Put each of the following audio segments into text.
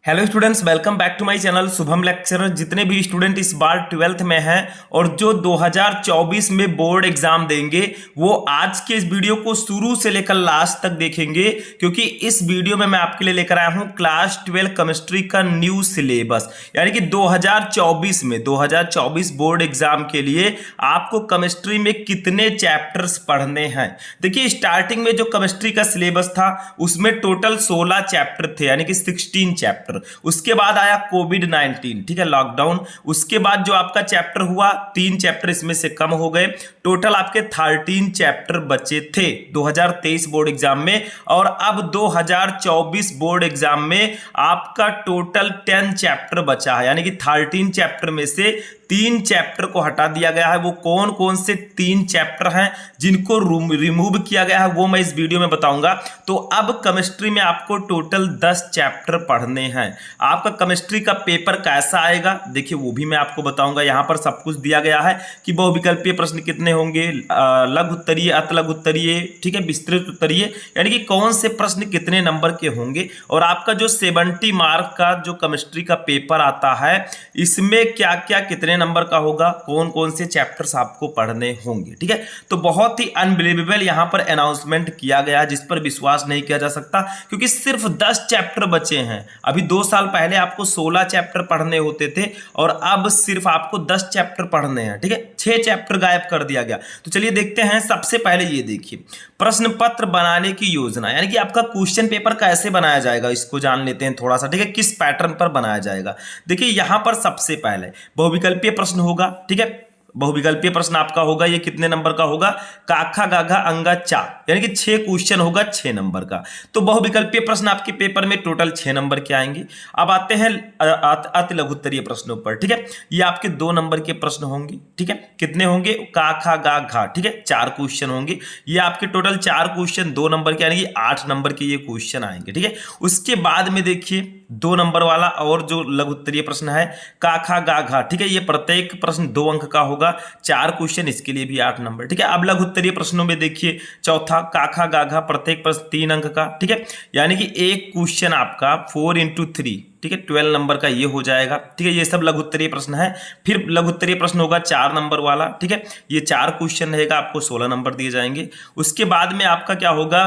Hello students, welcome back to my channel Shubham lecturer. जितने भी student इस बार 12th में हैं और जो 2024 में बोर्ड एग्जाम देंगे वो आज के इस वीडियो को शुरू से लेकर लास्ट तक देखेंगे, क्योंकि इस वीडियो में मैं आपके लिए लेकर आया हूं क्लास 12 केमिस्ट्री का न्यू सिलेबस। यानी कि 2024 बोर्ड एग्जाम के लिए आपको केमिस्ट्री में कितने चैप्टर्स पढ़ने हैं। देखिए, स्टार्टिंग में जो केमिस्ट्री का सिलेबस था उसमें टोटल 16 चैप्टर थे, यानी कि 16 चैप्टर। उसके बाद आया कोविड-19, ठीक है, लॉकडाउन। उसके बाद जो आपका चैप्टर हुआ, 3 चैप्टर इसमें से कम हो गए। टोटल आपके 13 चैप्टर बचे थे 2023 बोर्ड एग्जाम में। और अब 2024 बोर्ड एग्जाम में आपका टोटल 10 चैप्टर बचा है, यानी कि 13 चैप्टर में से 3 चैप्टर को हटा दिया गया है। वो कौन कौन से 3 चैप्टर हैं जिनको रिमूव किया गया है वो मैं इस वीडियो में बताऊंगा। तो अब केमिस्ट्री में आपको टोटल 10 चैप्टर पढ़ने हैं। आपका केमिस्ट्री का पेपर कैसा आएगा देखिए वो भी मैं आपको बताऊंगा। यहां पर सब कुछ दिया गया है कि बहुविकल्पीय प्रश्न कितने होंगे, लघु उत्तरीय, अतिलघु उत्तरीय, ठीक है, विस्तृत उत्तरीय, यानी कि कौन से प्रश्न कितने नंबर के होंगे। और आपका जो 70 मार्क का जो केमिस्ट्री का पेपर आता है इसमें क्या क्या कितने नंबर का होगा, कौन कौन से चैप्टर्स आपको पढ़ने होंगे, ठीक है। तो बहुत ही अनबिलीवेबल यहां पर अनाउंसमेंट किया गया, जिस पर विश्वास नहीं किया जा सकता, क्योंकि सिर्फ 10 चैप्टर बचे हैं। अभी 2 साल पहले आपको 16 चैप्टर पढ़ने होते थे और अब सिर्फ आपको 10 चैप्टर पढ़ने हैं, ठीक है। 6 चैप्टर गायब कर दिया गया। तो चलिए देखते हैं। सबसे पहले ये देखिए, प्रश्न पत्र बनाने की योजना, यानी कि आपका क्वेश्चन पेपर कैसे बनाया जाएगा इसको जान लेते हैं थोड़ा सा, ठीक है, किस पैटर्न पर बनाया जाएगा। देखिए यहां पर सबसे पहले बहुविकल्पीय प्रश्न होगा, ठीक है। बहुविकल्पीय प्रश्न आपका होगा, ये कितने नंबर का होगा, काखा गाघा अंगा चा, यानी कि 6 क्वेश्चन होगा 6 नंबर का। तो बहुविकल्पीय प्रश्न आपके पेपर में टोटल 6 नंबर के आएंगे। अब आते हैं अति लघुत्तरीय प्रश्नों पर, ठीक है। ये आपके 2 नंबर के प्रश्न होंगे, ठीक है। कितने होंगे, काखा गा घा, ठीक है, 4 क्वेश्चन होंगे। ये आपके टोटल 4 क्वेश्चन 2 नंबर के, यानी कि 8 नंबर के ये क्वेश्चन आएंगे, ठीक है। उसके बाद में देखिए 2 नंबर वाला और जो लघुत्तरीय प्रश्न है काखा गा घा, ठीक है, ये प्रत्येक प्रश्न 2 अंक का होगा, 4 क्वेश्चन, इसके लिए भी 8 नंबर, ठीक है। अब लघुत्तरीय प्रश्नों में देखिए चौथा काखा गा घा, प्रत्येक प्रश्न 3 अंक का, ठीक है, यानी कि एक क्वेश्चन आपका 4 into 3, ठीक है, 12 नंबर का ये हो जाएगा, ठीक है। ये सब लघुत्तरीय प्रश्न है। फिर लघुत्तरीय प्रश्न होगा 4 नंबर वाला, ठीक है, ये 4 क्वेश्चन रहेगा, आपको 16 नंबर दिए जाएंगे। उसके बाद में आपका क्या होगा,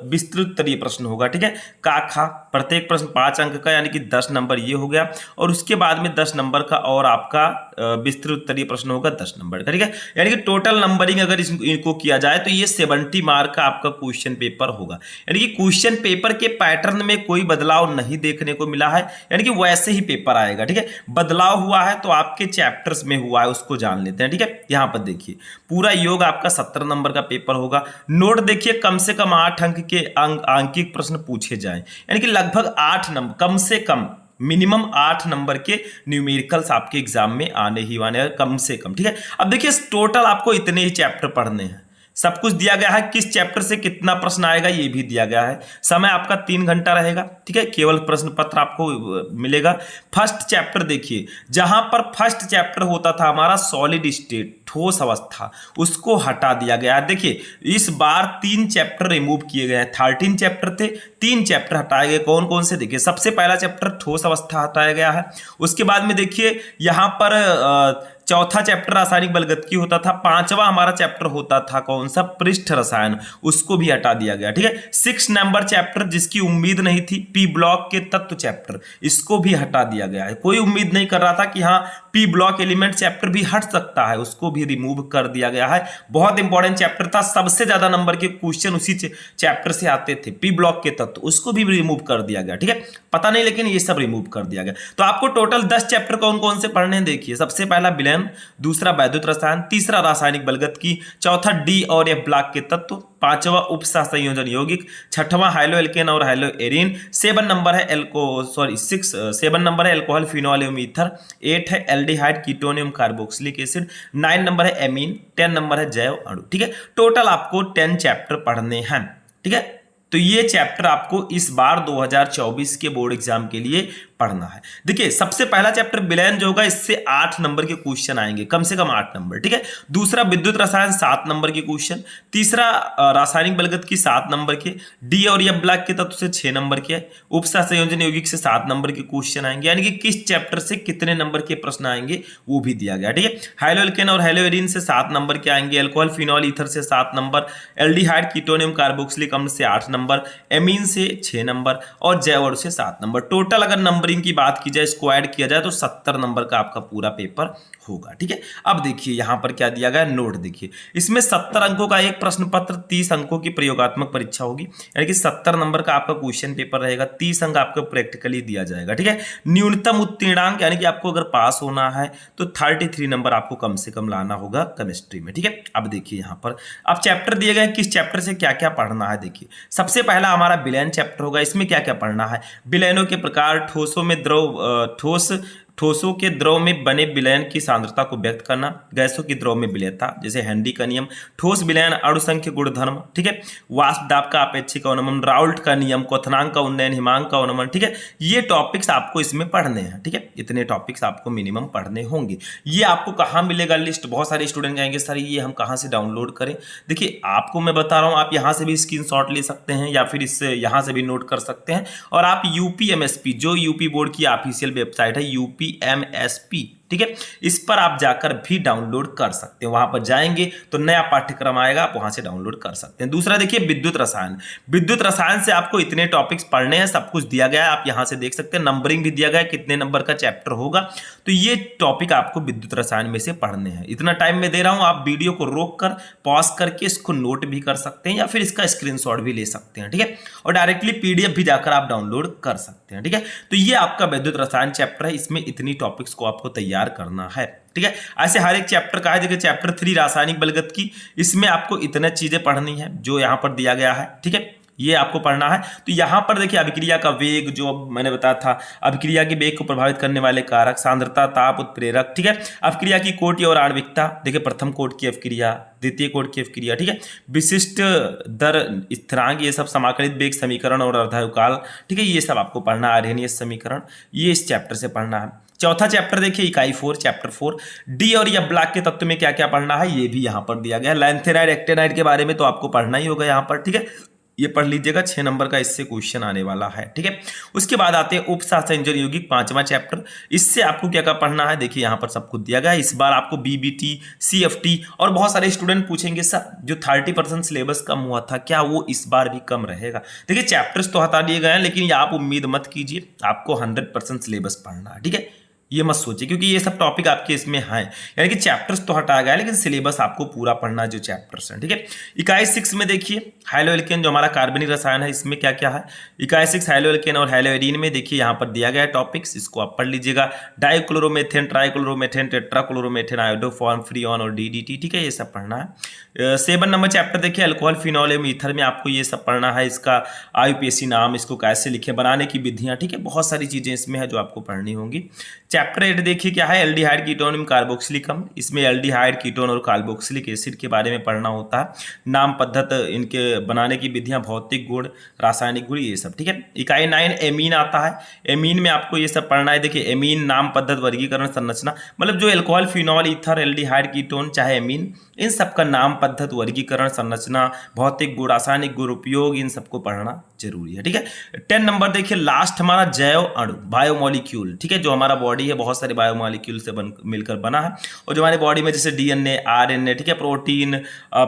विस्तृत उत्तरीय प्रश्न होगा, ठीक है, काखा, प्रत्येक प्रश्न 5 अंक का, यानी कि 10 नंबर ये हो गया। और उसके बाद में 10 नंबर का और आपका विस्तृत उत्तरीय प्रश्न होगा 10 नंबर का, ठीक है। यानी कि टोटल नंबरिंग अगर इनको किया जाए तो ये 70 मार्क का आपका क्वेश्चन पेपर होगा। यानी कि क्वेश्चन पेपर के पैटर्न में कोई बदलाव नहीं देखने को मिला है, यानी कि वैसे ही पेपर आएगा, ठीक है। बदलाव हुआ है तो आपके चैप्टर्स में हुआ है, उसको जान लेते हैं, ठीक है। यहां पर देखिए पूरा योग आपका 17 नंबर का पेपर होगा। नोट देखिए, कम से कम 8 अंक के आंकिक प्रश्न पूछे जाएं, यानी कि लगभग 8 नंबर, कम से कम मिनिमम 8 नंबर के न्यूमेरिकल्स आपके एग्जाम में आने ही वाले हैं, कम से कम, ठीक है। अब देखिए टोटल आपको इतने ही चैप्टर पढ़ने हैं, सब कुछ दिया गया है, किस चैप्टर से कितना प्रश्न आएगा ये भी दिया गया है। समय आपका 3 घंटा रहेगा, ठीक है, केवल प्रश्न पत्र आपको मिलेगा। फर्स्ट चैप्टर देखिए, जहां पर फर्स्ट चैप्टर होता था हमारा सॉलिड स्टेट, ठोस अवस्था, उसको हटा दिया गया है। देखिए इस बार 3 चैप्टर रिमूव किए गए हैं। 13 चैप्टर थे, 3 चैप्टर हटाए गए। कौन कौन से देखिए, सबसे पहला चैप्टर ठोस अवस्था हटाया गया है। उसके बाद में देखिए यहां पर चौथा चैप्टर रासायनिक बलगतिकी होता था। 5वां हमारा चैप्टर होता था कौन सा, पृष्ठ रसायन, उसको भी हटा दिया गया, ठीक है। 6 नंबर चैप्टर जिसकी उम्मीद नहीं थी, पी ब्लॉक के तत्व चैप्टर, इसको भी हटा दिया गया है। कोई उम्मीद नहीं कर रहा था कि हाँ पी ब्लॉक एलिमेंट चैप्टर भी हट सकता है, उसको भी रिमूव कर दिया गया है। बहुत इंपॉर्टेंट चैप्टर था, सबसे ज्यादा नंबर के क्वेश्चन उसी चैप्टर से आते थे, पी ब्लॉक के तत्व, उसको भी रिमूव कर दिया गया, ठीक है। पता नहीं लेकिन ये सब रिमूव कर दिया गया। तो आपको टोटल 10 चैप्टर कौन कौन से पढ़ने हैं देखिए। सबसे पहला विलयन, दूसरा वैद्युत रसायन, तीसरा रासायनिक बलगतिकी, चौथा डी और एफ ब्लॉक के तत्व, 5वां उप सहसंयोजन यौगिक, 6वां हाइलो एल्केन और हाइलो एरिन, 7 नंबर है 7 नंबर है एल्कोहल फिनॉल एवं ईथर, 8 है एल्डिहाइड कीटोन एवं कार्बोक्सिलिक एसिड, 9 नंबर है एमीन, 10 नंबर है जैव अणु, ठीक है। टोटल आपको 10 चैप्टर पढ़ने हैं, ठीक है। तो ये चैप्टर आपको इस बार 2024 के बोर्ड एग्जाम के लिए पढ़ना है। देखिए सबसे पहला चैप्टर विलयन जो होगा इससे 8 नंबर के क्वेश्चन आएंगे, कम से कम 8 नंबर, ठीक है। दूसरा विद्युत रसायन 7 नंबर के क्वेश्चन। तीसरा रासायनिक बलगत की 7 नंबर के, डी और एफ ब्लॉक के तत्व से 6 नंबर के, उपसहसंयोजन यौगिक से 7 नंबर के क्वेश्चन आएंगे, यानी कि किस चैप्टर से कितने नंबर के प्रश्न आएंगे वो भी दिया गया, ठीक है। हाइलोएल्केन और हाइलोएरिन से 7 नंबर के आएंगे, अल्कोहल फिनॉल ईथर से 7 नंबर, एल्डिहाइड कीटोनियम कार्बोक्सिलिक अम्ल से 8 नंबर, एमीन से 6 नंबर और जैवोर से 7 नंबर। टोटल अगर नंबरिंग की बात की जाए, इसको ऐड किया जाए तो 70 नंबर का आपका पूरा पेपर होगा, ठीक है। अब देखिए यहां पर क्या दिया गया, नोट देखिए, इसमें 70 अंकों का एक प्रश्न पत्र, 30 अंकों की प्रयोगात्मक परीक्षा होगी, यानी कि 70 नंबर का आपका क्वेश्चन पेपर रहेगा, 30 अंक आपको प्रैक्टिकली दिया जाएगा, ठीक है। न्यूनतम उत्तीर्णांक यानी कि आपको अगर पास होना है तो 33 नंबर आपको कम से कम लाना होगा केमिस्ट्री में, ठीक है। अब देखिए यहां पर अब चैप्टर दिए गए, किस चैप्टर से क्या क्या पढ़ना है। देखिए सबसे पहला हमारा विलयन चैप्टर होगा, इसमें क्या क्या पढ़ना है, विलयनों के प्रकार, ठोसों में द्रव ठोसों के द्रव में बने विलयन की सांद्रता को व्यक्त करना, गैसों की द्रव में विलयनता जैसे हेनरी का नियम, ठोस विलयन अणुसंख्य गुणधर्म, ठीक है, वाष्प दाब का अपेक्षिक अवनमन, राउल्ट का नियम, क्वथनांक का उन्नयन, हिमांक का अवनमन, ठीक है। ये टॉपिक्स आपको इसमें पढ़ने हैं, ठीक है, इतने टॉपिक्स आपको मिनिमम पढ़ने होंगे। ये आपको कहाँ मिलेगा लिस्ट, बहुत सारे स्टूडेंट कहेंगे सर ये हम कहाँ से डाउनलोड करें। देखिए आपको मैं बता रहा हूँ, आप यहाँ से भी स्क्रीनशॉट ले सकते हैं या फिर इससे यहाँ से भी नोट कर सकते हैं, और आप यूपीएमएसपी जो यूपी बोर्ड की ऑफिशियल वेबसाइट है यूपीएमएसपी, ठीक है, इस पर आप जाकर भी डाउनलोड कर सकते हैं। वहां पर जाएंगे तो नया पाठ्यक्रम आएगा, आप वहां से डाउनलोड कर सकते हैं। दूसरा देखिए विद्युत रसायन, विद्युत रसायन से आपको इतने टॉपिक्स पढ़ने हैं, सब कुछ दिया गया है, आप यहां से देख सकते हैं, नंबरिंग भी दिया गया है, कितने नंबर का चैप्टर होगा। तो ये टॉपिक आपको विद्युत रसायन में से पढ़ने हैं। इतना टाइम में दे रहा हूं, आप वीडियो को रोक कर पॉज करके इसको नोट भी कर सकते हैं या फिर इसका स्क्रीनशॉट भी ले सकते हैं, ठीक है, और डायरेक्टली पीडीएफ भी जाकर आप डाउनलोड कर सकते हैं, ठीक है। तो ये आपका विद्युत रसायन चैप्टर है, इसमें इतनी टॉपिक्स को आपको तैयार करना है, ठीक है। ऐसे हर एक चैप्टर का है। देखिए चैप्टर 3 रासायनिक बलगत की, इसमें आपको इतने चीजें पढ़नी है जो यहां पर दिया गया है, ठीक है, ये आपको पढ़ना है। तो यहां पर देखिए अभिक्रिया का वेग, जो मैंने बताया था, अभिक्रिया के वेग को प्रभावित करने वाले कारक, सांद्रता, ताप, उत्प्रेरक, ठीक है, अभिक्रिया की कोटि और आणविकता, देखिए प्रथम कोट की अभिक्रिया, द्वितीय कोट की अभिक्रिया, ठीक है, विशिष्ट दर, स्थिरांक, ये सब, समाकलित वेग समीकरण और अर्धायुकाल, ठीक है, ये सब आपको पढ़ना है, आर्हेनियस समीकरण, ये इस चैप्टर से पढ़ना है। चौथा चैप्टर देखिए इकाई 4, चैप्टर 4, डी और एफ ब्लॉक के तत्व में क्या क्या पढ़ना है, ये भी यहां पर दिया गया है। लैंथेनाइड, एक्टेनाइड के बारे में तो आपको पढ़ना ही होगा यहां पर, ठीक है, ये पढ़ लीजिएगा, 6 नंबर का इससे क्वेश्चन आने वाला है, ठीक है। उसके बाद आते हैं उपसहसंयोजन यौगिक, 5वां चैप्टर, इससे आपको क्या क्या पढ़ना है। देखिए यहाँ पर सब कुछ दिया गया है। इस बार आपको बीबीटी, सीएफटी, और बहुत सारे स्टूडेंट पूछेंगे सर जो 30% सिलेबस कम हुआ था क्या वो इस बार भी कम रहेगा। देखिए चैप्टर्स तो हटा दिए गए हैं, लेकिन आप उम्मीद मत कीजिए, आपको 100% सिलेबस पढ़ना है, ठीक है, ये मत सोचिए, क्योंकि ये सब टॉपिक आपके इसमें हैं, यानी कि चैप्टर्स तो हटाया गया है लेकिन सिलेबस आपको पूरा पढ़ना जो चैप्टर्स हैं, ठीक है। इकाई 6 में देखिए हाइलोएल्केन जो हमारा कार्बनिक रसायन है, इसमें क्या क्या है। इकाई 6 हाइलोएल्केन और हाइलोएरिन में देखिए यहाँ पर दिया गया है टॉपिक्स, इसको आप पढ़ लीजिएगा। डाइक्लोरोमेथेन, ट्राइक्लोरोमेथेन, टेट्राक्लोरोमेथेन, आयोडोफॉर्म, फ्रीऑन और डीडीटी, ठीक है, ये सब पढ़ना है। 7 नंबर चैप्टर देखिए अल्कोहल फिनॉल एवं ईथर में आपको ये सब पढ़ना है, इसका आईयूपीएसी नाम, इसको कैसे लिखे, बनाने की विधियां, ठीक है, बहुत सारी चीजें इसमें है जो आपको पढ़नी होंगी। चैप्टर 8 देखिए क्या है, एल्डिहाइड कीटोन कार्बोक्सिलिक अम्ल, इसमें एल्डिहाइड कीटोन और कार्बोक्सिलिक एसिड के बारे में पढ़ना होता है, नाम पद्धत, इनके बनाने की विधियां, भौतिक गुण, रासायनिक गुण, ये सब, ठीक है। इकाई 9 एमीन आता है, एमीन में आपको ये सब पढ़ना है। देखिए एमीन नाम पद्धत, वर्गीकरण, संरचना, मतलब जो alcohol phenol ether aldehyde ketone चाहे एमीन, इन सब का नाम पद्धत, वर्गीकरण, संरचना, भौतिक गुण, रासायनिक गुण, उपयोग, इन सबको पढ़ना जरूरी है, ठीक है। 10 नंबर देखिए लास्ट हमारा जैव अणु, बायोमोलिक्यूल, ठीक है, जो हमारा बॉडी है बहुत सारे बायोमोलिक्यूल से मिलकर बना है, और जो हमारे बॉडी में जैसे डीएनए, आरएनए, ठीक है, प्रोटीन,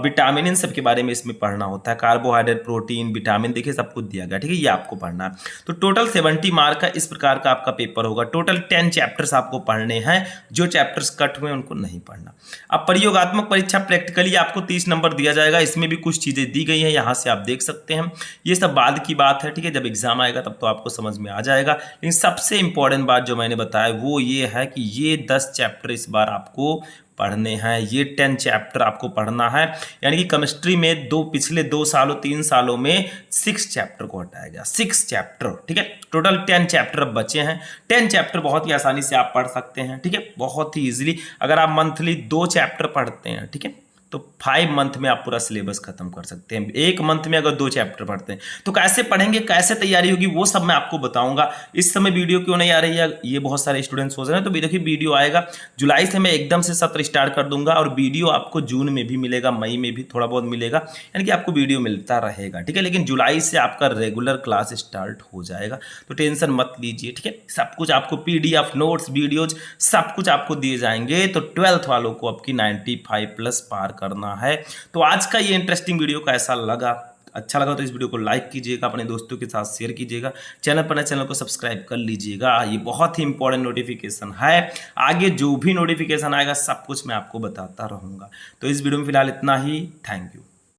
विटामिन, इन सब के बारे में इसमें पढ़ना होता है। कार्बोहाइड्रेट, प्रोटीन, विटामिन, देखिए सब कुछ दिया गया, ठीक है, ये आपको पढ़ना है। तो टोटल 70 मार्क का इस प्रकार का आपका पेपर होगा। टोटल 10 चैप्टर्स आपको पढ़ने हैं, जो चैप्टर्स कट हुए उनको नहीं पढ़ना। अब प्रयोगात्मक परीक्षा प्रैक्टिकली आपको 30 नंबर दिया जाएगा, इसमें भी कुछ चीजें दी गई हैं, यहाँ से आप देख सकते हैं, ये सब बाद की बात है, ठीक है, जब एग्जाम आएगा तब तो आपको समझ में आ जाएगा। लेकिन सबसे इंपॉर्टेंट बात जो मैंने बताया वो ये है कि ये 10 चैप्टर इस बार आपको पढ़ने हैं, ये 10 चैप्टर आपको पढ़ना है, यानी कि केमिस्ट्री में पिछले 2 सालों 3 सालों में 6 चैप्टर को हटाया गया, 6 चैप्टर, ठीक है, टोटल 10 चैप्टर अब बचे हैं। 10 चैप्टर बहुत ही आसानी से आप पढ़ सकते हैं, ठीक है, बहुत ही इजीली। अगर आप मंथली 2 चैप्टर पढ़ते हैं, ठीक है, तो 5 मंथ में आप पूरा सिलेबस खत्म कर सकते हैं। 1 मंथ में अगर 2 चैप्टर पढ़ते हैं तो कैसे पढ़ेंगे, कैसे तैयारी होगी, वो सब मैं आपको बताऊंगा। इस समय वीडियो क्यों नहीं आ रही है, ये बहुत सारे स्टूडेंट्स सोच रहे हैं। तो देखिए वीडियो आएगा जुलाई से, मैं एकदम से सत्र स्टार्ट कर दूंगा और वीडियो आपको जून में भी मिलेगा, मई में भी थोड़ा बहुत मिलेगा, यानी कि आपको वीडियो मिलता रहेगा, ठीक है। लेकिन जुलाई से आपका रेगुलर क्लास स्टार्ट हो जाएगा, तो टेंशन मत लीजिए, ठीक है। सब कुछ आपको PDF नोट्स वीडियोज सब कुछ आपको दिए जाएंगे। तो 12th वालों को आपकी 95+ पार करना है। तो आज का ये इंटरेस्टिंग वीडियो कैसा लगा, अच्छा लगा तो इस वीडियो को लाइक कीजिएगा, अपने दोस्तों के साथ शेयर कीजिएगा, चैनल को सब्सक्राइब कर लीजिएगा। ये बहुत ही इंपॉर्टेंट नोटिफिकेशन है, आगे जो भी नोटिफिकेशन आएगा सब कुछ मैं आपको बताता रहूँगा। तो इस वीडियो में फिलहाल इतना ही, थैंक यू।